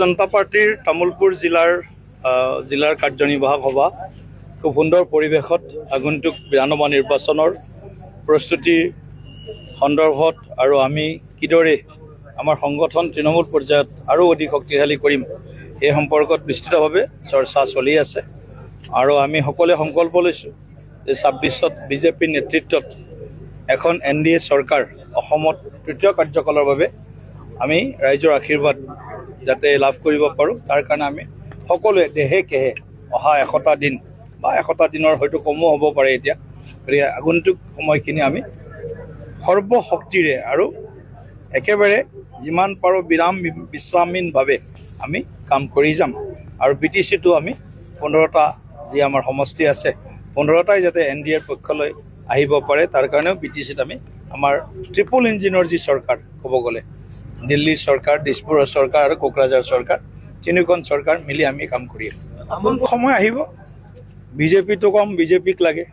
জনতা পাৰ্টিৰ তামুলপুৰ জিলাৰ কাৰ্যনিৰ্বাহক সভা খুব সুন্দৰ পৰিৱেশত আগন্তুক বিধানসভা নিৰ্বাচনৰ প্ৰস্তুতিৰ সন্দৰ্ভত আৰু আমি কিদৰে আমাৰ সংগঠন তৃণমূল পৰ্যায়ত আৰু অধিক শক্তিশালী কৰিম এই সম্পৰ্কত বিস্তৃতভাৱে চৰ্চা চলি আছে আৰু আমি সকলোৱে সংকল্প লৈছোঁ যে ২৬ত বিজেপিৰ নেতৃত্বত এখন NDA চৰকাৰ অসমত তৃতীয় কাৰ্যকালৰ বাবে আমি ৰাইজৰ আশীৰ্বাদ যাতে লাভ কৰিব পাৰোঁ তাৰ কাৰণে আমি সকলোৱে দেহে কেহে অহা ১০০টা দিন বা ১০০টা দিনৰ হয়তো কমো হ'ব পাৰে এতিয়া গতিকে আগন্তুক সময়খিনি আমি সৰ্বশক্তিৰে আৰু একেবাৰে যিমান পাৰোঁ বিশ্ৰামহীনভাৱে আমি কাম কৰি যাম আৰু BTCটো আমি ১৫টা যি আমাৰ সমষ্টি আছে ১৫টাই যাতে NDAৰ পক্ষলৈ আহিব পাৰে তাৰ কাৰণেও BTCত আমি আমাৰ ট্ৰিপল ইঞ্জিনৰ যি চৰকাৰ ক'ব গ'লে দিল্লী চৰকাৰ, দিছপুৰৰ চৰকাৰ আৰু কোকৰাঝাৰ চৰকাৰ তিনিখন চৰকাৰ মিলি আমি কাম কৰি আছোঁ। সময় আহিব বিজেপিটো কম বিজেপিক লাগে